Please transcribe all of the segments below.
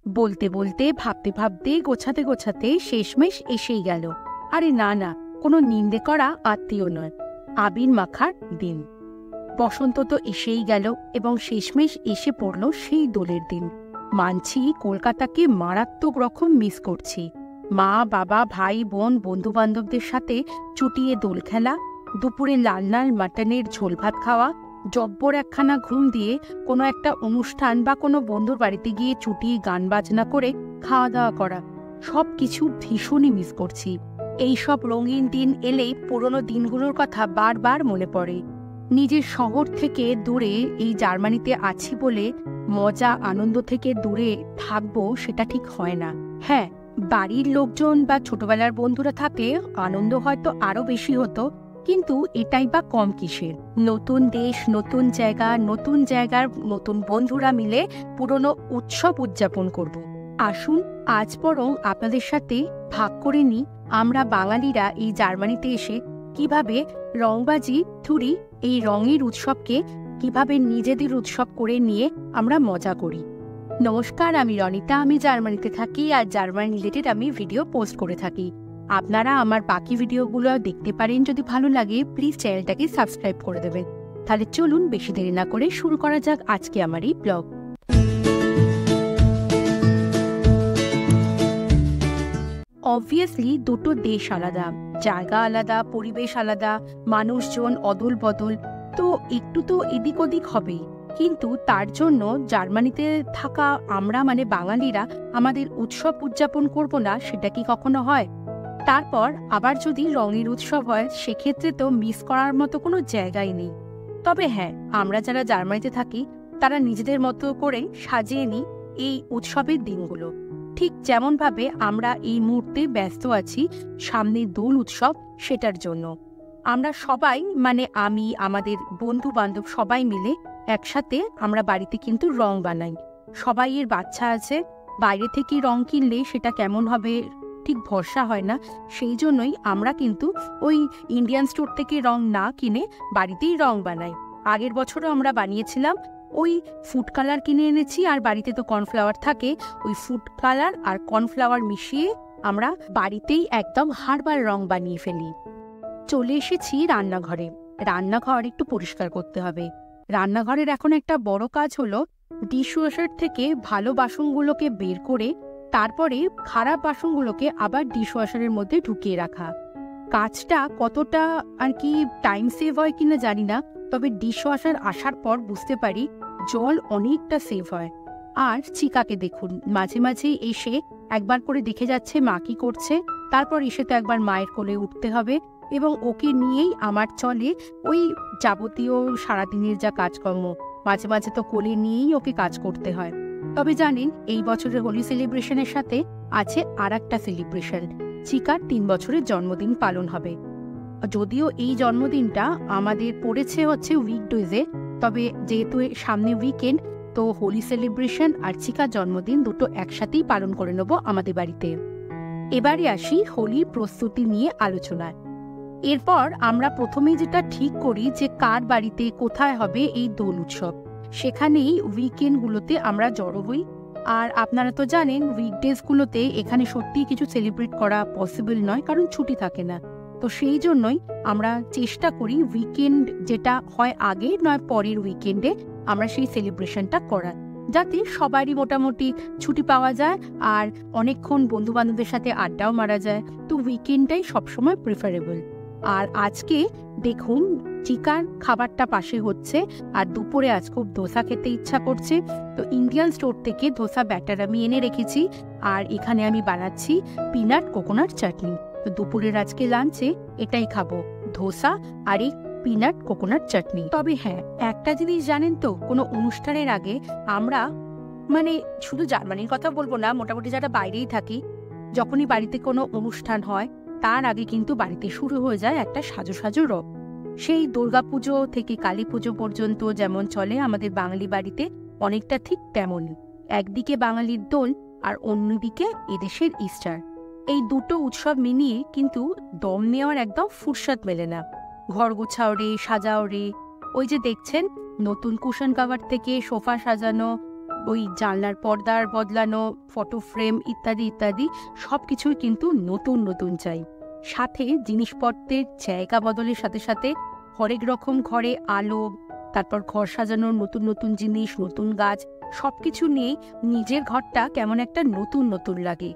বলতে বলতে ভাবতে ভাবতে গোছাতে গোছাতে শেষমেশ এসেই গেল। আরে না না, কোনো নিন্দে করা আত্মীয় নয়, আবির মাখার দিন। বসন্ত তো এসেই গেল এবং শেষমেশ এসে পড়ল সেই দোলের দিন। মানছি কলকাতাকে মারাত্মক রকম মিস করছি। মা বাবা ভাই বোন বন্ধু বান্ধবদের সাথে চুটিয়ে দোল খেলা, দুপুরে লাল লাল মাটনের ঝোল ভাত খাওয়া, জব্বর একখানা ঘুম দিয়ে কোনো একটা অনুষ্ঠান বা কোনো বন্ধুর বাড়িতে গিয়ে চুটিয়ে গান বাজনা করে খাওয়া দাওয়া করা, সব কিছু ভীষণই মিস করছি। এইসব রঙিন দিন এলেই পুরনো দিনগুলোর কথা বারবার মনে পড়ে। নিজের শহর থেকে দূরে এই জার্মানিতে আছি বলে মজা আনন্দ থেকে দূরে থাকবো সেটা ঠিক হয় না। হ্যাঁ, বাড়ির লোকজন বা ছোটবেলার বন্ধুরা থাকলে আনন্দ হয়তো আরো বেশি হতো, কিন্তু এটাই বা কম কিসের। নতুন দেশ, নতুন জায়গা, নতুন জায়গার নতুন বন্ধুরা মিলে পুরনো উৎসব উদযাপন করব। আসুন আজ বরং আপনাদের সাথে ভাগ করে নিই আমরা বাঙালিরা এই জার্মানিতে এসে কিভাবে রংবাজি থুরি এই রঙের উৎসবকে কিভাবে নিজেদের উৎসব করে নিয়ে আমরা মজা করি। নমস্কার, আমি রনিতা, আমি জার্মানিতে থাকি আর জার্মান রিলেটেড আমি ভিডিও পোস্ট করে থাকি। আপনারা আমার বাকি ভিডিওগুলো দেখতে পারেন, যদি ভালো লাগে প্লিজ চ্যানেলটাকে সাবস্ক্রাইব করে দেবেন। তাহলে চলুন বেশি দেরি না করে শুরু করা যাক আজকে আমার এই ব্লগ। অবভিয়াসলি দুটো দেশ আলাদা, জায়গা আলাদা, পরিবেশ আলাদা, মানুষজন অদল বদল, তো একটু তো এদিক ওদিক হবেই। কিন্তু তার জন্য জার্মানিতে থাকা আমরা মানে বাঙালিরা আমাদের উৎসব উদযাপন করব না, সেটা কি কখনো হয়? তারপর আবার যদি রঙের উৎসব হয় সেক্ষেত্রে তো মিস করার মতো কোনো জায়গাই নেই। তবে হ্যাঁ, আমরা যারা জার্মানিতে থাকি তারা নিজেদের মতো করে সাজিয়ে নিই এই উৎসবের দিনগুলো। ঠিক যেমনভাবে আমরা এই মুহূর্তে ব্যস্ত আছি সামনের দোল উৎসব, সেটার জন্য আমরা সবাই মানে আমি, আমাদের বন্ধু বান্ধব সবাই মিলে একসাথে আমরা বাড়িতে কিন্তু রং বানাই। সবাই এর বাচ্চা আছে, বাইরে থেকে রং কিনলে সেটা কেমন হবে ঠিক ভরসা হয় না, সেই জন্যই আমরা কিন্তু ওই ইন্ডিয়ান স্টোর থেকে রং না কিনে বাড়িতেই রং বানাই। আগের বছরও আমরা বানিয়েছিলাম, ওই ফুড কালার কিনে এনেছি আর বাড়িতে তো কর্নফ্লাওয়ার থাকে, ওই ফুড কালার আর কর্নফ্লাওয়ার মিশিয়ে আমরা বাড়িতেই একদম হার্বাল রং বানিয়ে ফেলি। চলে এসেছি রান্নাঘরে। রান্নাঘর একটু পরিষ্কার করতে হবে। রান্নাঘরের এখন একটা বড় কাজ হলো ডিশওয়াশার থেকে ভালো বাসনগুলোকে বের করে তারপরে খারাপ বাসনগুলোকে আবার ডিশওয়াশারের মধ্যে ঢুকিয়ে রাখা। কাজটা কতটা আর কি টাইম সেভ হয় কিনা জানি না, তবে ডিশওয়াশার আসার পর বুঝতে পারি জল অনেকটা সেভ হয়। আর চিকাকে দেখুন, মাঝে মাঝে এসে একবার করে দেখে যাচ্ছে মা কি করছে, তারপর এসে তো একবার মায়ের কোলে উঠতে হবে এবং ওকে নিয়েই আমার চলে ওই যাবতীয় সারাদিনের যা কাজকর্ম। মাঝে মাঝে তো কোলে নিয়েই ওকে কাজ করতে হয়। তবে জানেন, এই বছরের হোলি সেলিব্রেশনের সাথে আছে আর একটা সেলিব্রেশন, চিকার 3 বছরের জন্মদিন পালন হবে। যদিও এই জন্মদিনটা আমাদের পড়েছে হচ্ছে উইকডেজে, তবে যেহেতু সামনে উইকেন্ড, তো হোলি সেলিব্রেশন আর চিকার জন্মদিন দুটো একসাথেই পালন করে নেব আমাদের বাড়িতে। এবারে আসি হোলির প্রস্তুতি নিয়ে আলোচনায়। এরপর আমরা প্রথমেই যেটা ঠিক করি যে কার বাড়িতে কোথায় হবে এই দোল উৎসব, সেখানেই উইকেন্ডগুলোতে আমরা জড়ো হই। আর আপনারা তো জানেন উইকডেজগুলোতে এখানে সত্যিই কিছু সেলিব্রেট করা পসিবল নয়, কারণ ছুটি থাকে না। তো সেই জন্যই আমরা চেষ্টা করি উইকেন্ড যেটা হয় আগে নয় পরের উইকেন্ডে আমরা সেই সেলিব্রেশনটা করার, যাতে সবারই মোটামুটি ছুটি পাওয়া যায় আর অনেকক্ষণ বন্ধু বান্ধবদের সাথে আড্ডাও মারা যায়। তো উইকেন্ডটাই সবসময় প্রিফারেবল। আর আজকে দেখুন চিকার খাবারটা পাশে হচ্ছে, আর দুপুরে আজ খুব ধোসা খেতে ইচ্ছা করছে, তো ইন্ডিয়ান স্টোর থেকে ধোসা ব্যাটার আমি এনে রেখেছি আর এখানে আমি বানাচ্ছি পিনাট কোকোনাট চাটনি। তো দুপুরের আজকে লাঞ্চে এটাই খাবো, ধোসা আর এই পিনাট কোকোনাট চাটনি। তবে হ্যাঁ, একটা জিনিস জানেন তো, কোনো অনুষ্ঠানের আগে আমরা মানে শুধু জার্মানির কথা বলবো না, মোটামুটি যারা বাইরেই থাকি, যখনই বাড়িতে কোনো অনুষ্ঠান হয় তার আগে কিন্তু বাড়িতে শুরু হয়ে যায় একটা সাজো সাজো রব। সেই দুর্গাপুজো থেকে কালী পুজো পর্যন্ত যেমন চলে আমাদের বাঙালি বাড়িতে, অনেকটা ঠিক তেমনই। একদিকে বাঙালির দোল আর অন্যদিকে এদেশের ইস্টার। এই দুটো উৎসব মিলিয়ে কিন্তু দম নেওয়ার একদম ফুরসত মেলে না। ঘর গুছাও রে, সাজাও রে, ওই যে দেখছেন নতুন কুশন কাভার থেকে সোফা সাজানো, ওই জানলার পর্দার বদলানো, ফটো ফ্রেম ইত্যাদি ইত্যাদি সব কিছুই কিন্তু নতুন নতুন চাই। সাথে জিনিসপত্রের জায়গা বদলের সাথে সাথে হরেক রকম ঘরে আলো, তারপর ঘর সাজানোর নতুন নতুন জিনিস, নতুন গাছ, সব কিছু নিয়েই নিজের ঘরটা কেমন একটা নতুন নতুন লাগে।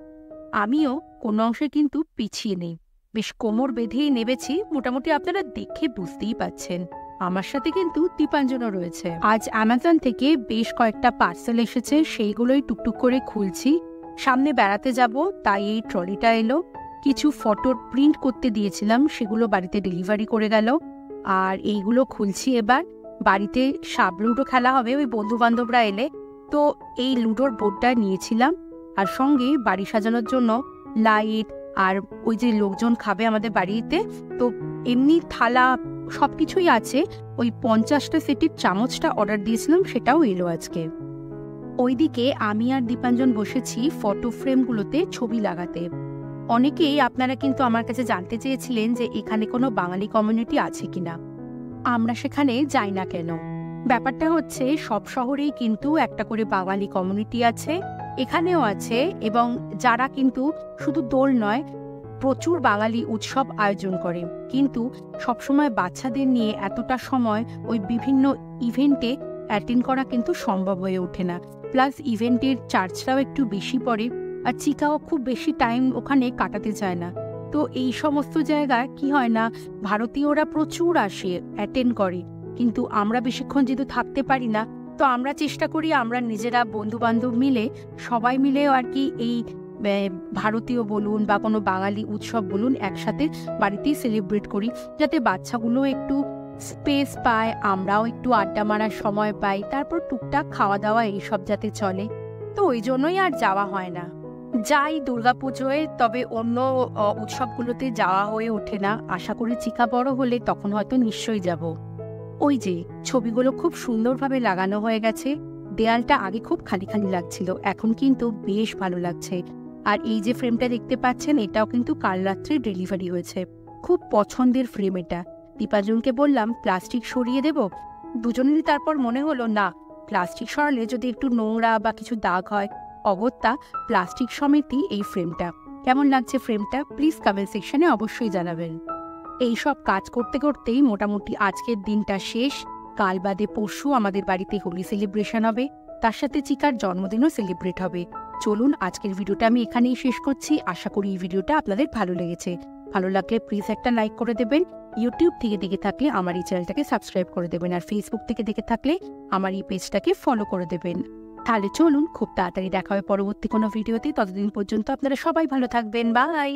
আমিও কোনো অংশে কিন্তু পিছিয়ে নেই, বেশ কোমর বেঁধেই নেবেছি, মোটামুটি আপনারা দেখে বুঝতেই পাচ্ছেন। আমার সাথে কিন্তু দীপাঞ্জনও রয়েছে। আজ অ্যামাজন থেকে বেশ কয়েকটা পার্সেল এসেছে, সেইগুলোই টুকটুক করে খুলছি। সামনে বেড়াতে যাব, তাই এই ট্রলিটা এলো। কিছু ফটোর প্রিন্ট করতে দিয়েছিলাম, সেগুলো বাড়িতে ডেলিভারি করে গেল। আর এইগুলো খুলছি এবার। বাড়িতে সাপ লুডো খেলা হবে ওই বন্ধু বান্ধবরা এলে, তো এই লুডোর বোর্ডটা নিয়েছিলাম। আর সঙ্গে বাড়ি সাজানোর জন্য লাইট, আর ওই যে লোকজন খাবে আমাদের বাড়িতে, তো এমনি থালা সবকিছুই আছে। ওই 50টা সেটের চামচটা অর্ডার দিয়েছিলাম, সেটাও এলো আজকে। ওইদিকে আমি আর দীপাঞ্জন বসেছি ফটো ফ্রেমগুলোতে ছবি লাগাতে। অনেকেই আপনারা কিন্তু আমার কাছে জানতে চেয়েছিলেন যে এখানে কোনো বাঙালি কমিউনিটি আছে কিনা, আমরা সেখানে যাই না কেন। ব্যাপারটা হচ্ছে সব শহরেই কিন্তু একটা করে বাঙালি কমিউনিটি আছে, এখানেও আছে। এবং যারা কিন্তু শুধু দোল নয়, প্রচুর বাঙালি উৎসব আয়োজন করে, কিন্তু সবসময় বাচ্চাদের নিয়ে এতটা সময় ওই বিভিন্ন ইভেন্টে অ্যাটেন্ড করা কিন্তু সম্ভব হয়ে ওঠে না। প্লাস ইভেন্টের চার্জটাও একটু বেশি পড়ে, আর চিকাও খুব বেশি টাইম ওখানে কাটাতে চায় না। তো এই সমস্ত জায়গায় কি হয় না, ভারতীয়রা প্রচুর আসে, অ্যাটেন্ড করে, কিন্তু আমরা বেশিক্ষণ যেহেতু থাকতে পারি না, তো আমরা চেষ্টা করি আমরা নিজেরা বন্ধু বান্ধব মিলে সবাই মিলে আর কি এই ভারতীয় বলুন বা কোনো বাঙালি উৎসব বলুন একসাথে বাড়িতেই সেলিব্রেট করি, যাতে বাচ্চাগুলো একটু স্পেস পায়, আমরাও একটু আড্ডা মারার সময় পাই, তারপর টুকটাক খাওয়া দাওয়া এইসব যাতে চলে। তো ওই জন্যই আর যাওয়া হয় না। যাই দুর্গাপুজোয়, তবে অন্য উৎসবগুলোতে যাওয়া হয়ে ওঠে না। আশা করি চিকা বড় হলে তখন হয়তো নিশ্চয়ই যাব। ওই যে ছবিগুলো খুব সুন্দরভাবে লাগানো হয়ে গেছে। দেয়ালটা আগে খুব খালি খালি লাগছিল, এখন কিন্তু বেশ ভালো লাগছে। আর এই যে ফ্রেমটা দেখতে পাচ্ছেন, এটাও কিন্তু কাল রাত্রে ডেলিভারি হয়েছে। খুব পছন্দের ফ্রেম এটা। দীপাঞ্জনকে বললাম প্লাস্টিক সরিয়ে দেব, দুজনেরই তারপর মনে হলো না, প্লাস্টিক সরালে যদি একটু নোংরা বা কিছু দাগ হয়, অগত্যা প্লাস্টিক সমেতই এই ফ্রেমটা। কেমন লাগছে ফ্রেমটা প্লিজ কমেন্ট সেকশনে অবশ্যই জানাবেন। এই সব কাজ করতে করতেই মোটামুটি আজকের দিনটা শেষ। কাল বাদে পরশু আমাদের বাড়িতে হোলি সেলিব্রেশন হবে, তার সাথে চিকার জন্মদিনও সেলিব্রেট হবে। চলুন আজকের ভিডিওটা আমি এখানেই শেষ করছি। আশা করি এই ভিডিওটা আপনাদের ভালো লেগেছে। ভালো লাগলে প্লিজ একটা লাইক করে দেবেন। ইউটিউব থেকে দেখে থাকলে আমার এই চ্যানেলটাকে সাবস্ক্রাইব করে দেবেন, আর ফেসবুক থেকে দেখে থাকলে আমার এই পেজটাকে ফলো করে দেবেন। তাহলে চলুন খুব তাড়াতাড়ি দেখা হবে পরবর্তী কোনো ভিডিওতে। ততদিন পর্যন্ত আপনারা সবাই ভালো থাকবেন। বাই।